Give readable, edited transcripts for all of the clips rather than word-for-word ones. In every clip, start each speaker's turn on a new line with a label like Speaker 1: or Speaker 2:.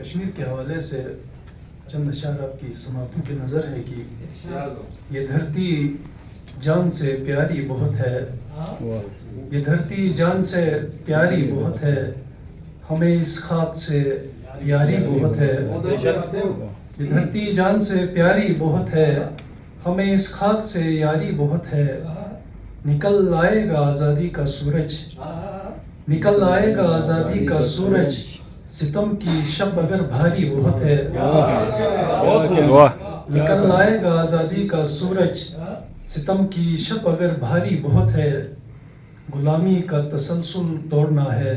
Speaker 1: کشمیر کے حوالے سے چند اشعار آپ کی سماعتوں کی نظر ہے کہ یہ دھرتی جان سے پیاری بہت ہے، یہ دھرتی جان سے پیاری بہت ہے، ہمیں اس خاک سے یاری بہت ہے، یہ دھرتی جان سے پیاری بہت ہے، ہمیں اس خاک سے یاری بہت ہے، نکل آئے گا آزادی کا سورج، نکل آئے گا آزادی کا سورج، ستم کی شب اگر بھاری بہت ہے، نکل آئے گا آزادی کا سورج، ستم کی شب اگر بھاری بہت ہے، غلامی کا تسلسل توڑنا ہے،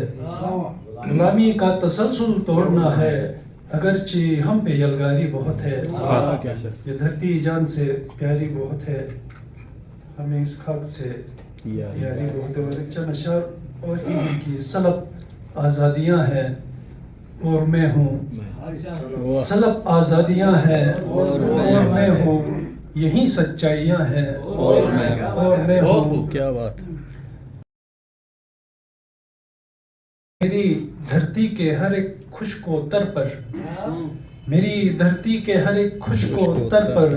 Speaker 1: غلامی کا تسلسل توڑنا ہے، اگرچہ ہم پہ یلغاری بہت ہے، یہ دھرتی جان سے پیاری بہت ہے، ہمیں اس خاک سے یاری بہت ہے۔ اور ایک چند اشعار اور چیزیں کی سلب آزادیاں ہیں اور میں ہوں، سلب آزادیاں ہیں اور میں ہوں، یہی سچائیاں ہیں اور میں ہوں۔
Speaker 2: کیا بات!
Speaker 1: میری دھرتی کے ہر ایک خشک و تر پر، میری دھرتی کے ہر ایک خشک و تر پر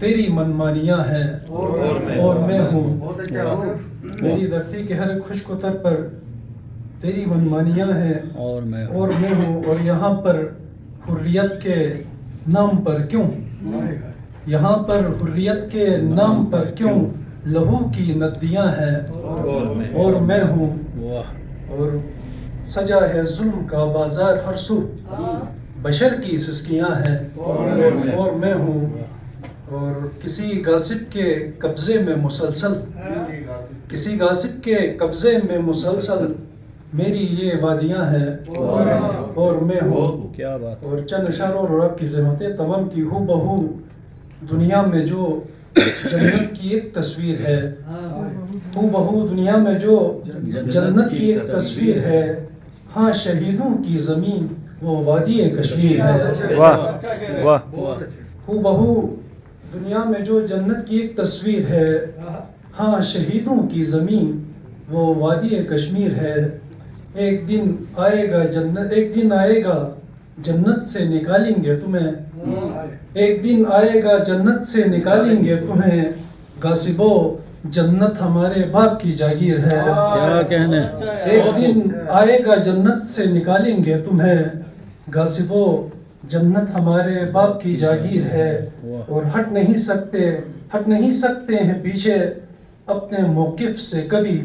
Speaker 1: تیری منمانیاں ہیں اور میں ہوں، میری دھرتی کے ہر ایک خشک و تر پر تیری منمانیاں ہیں اور میں ہوں، اور یہاں پر حریت کے نام پر کیوں، یہاں پر حریت کے نام پر کیوں لہو کی ندیاں ہیں اور میں ہوں، اور سجا ہے ظلم کا بازار ہر سو، بشر کی سسکیاں ہیں اور میں ہوں، اور کسی غاصب کے قبضے میں مسلسل، کسی غاصب کے قبضے میں مسلسل میری یہ وادیاں ہیں اور میں ہوں۔
Speaker 2: کیا بات!
Speaker 1: اور چند اشعار اور آپ کی زحمتیں تمام کی ہو بہو دنیا میں جو جنت کی ایک تصویر ہے، ہو بہو دنیا میں جو جنت کی ایک تصویر ہے، ہاں شہیدوں کی زمین وہ وادی کشمیر ہے،
Speaker 2: واہ واہ!
Speaker 1: ہو بہو دنیا میں جو جنت کی ایک تصویر ہے، ہاں شہیدوں کی زمین وہ وادی کشمیر ہے، ایک دن آئے گا جنت، ایک دن آئے گا جنت سے نکالیں گے تمہیں، ایک دن آئے گا جنت سے نکالیں گے تمہیں، غاصبو جنت ہمارے باپ کی جاگیر ہے،
Speaker 2: کیا کہنے!
Speaker 1: ایک دن آئے گا جنت سے نکالیں گے تمہیں، غاصبو جنت ہمارے باپ کی جاگیر ہے، اور ہٹ نہیں سکتے ہیں پیچھے اپنے موقف سے کبھی،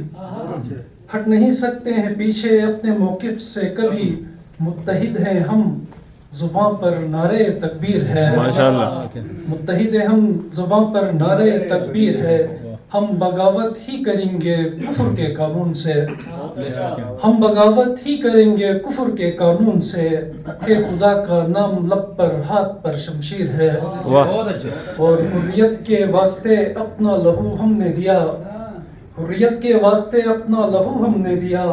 Speaker 1: ہٹ نہیں سکتے ہیں پیچھے اپنے موقف سے کبھی، متحد ہیں ہم زباں پر نعرے تکبیر ہے،
Speaker 2: ماشاءاللہ!
Speaker 1: متحد ہیں ہم زباں پر نعرے تکبیر ہے، ہم بغاوت ہی کریں گے کفر کے قانون سے، ہم بغاوت ہی کریں گے کفر کے قانون سے، کہ خدا کا نام لب پر ہاتھ پر شمشیر ہے، اور حریت کے واسطے اپنا لہو ہم نے دیا، حریت کے واسطے اپنا لہو ہم نے دیا،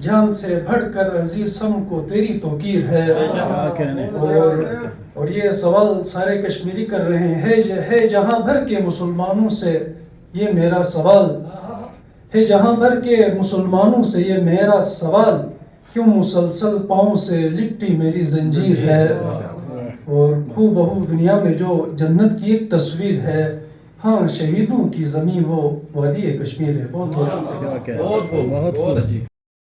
Speaker 1: جان سے بڑھ کر عزیز ہم کو تیری توقیر ہے، اور یہ سوال سارے کشمیری کر رہے ہیں، ہے جہاں بھر کے مسلمانوں سے یہ میرا سوال ہے، جہاں بھر کے مسلمانوں سے یہ میرا سوال، کیوں مسلسل پاؤں سے لپٹی میری زنجیر ہے، اور ہو بہو دنیا میں جو جنت کی ایک تصویر ہے، ہاں شہیدوں کی زمین وہ وادی کشمیر ہے۔ بہت بہت شکریہ۔
Speaker 2: بہت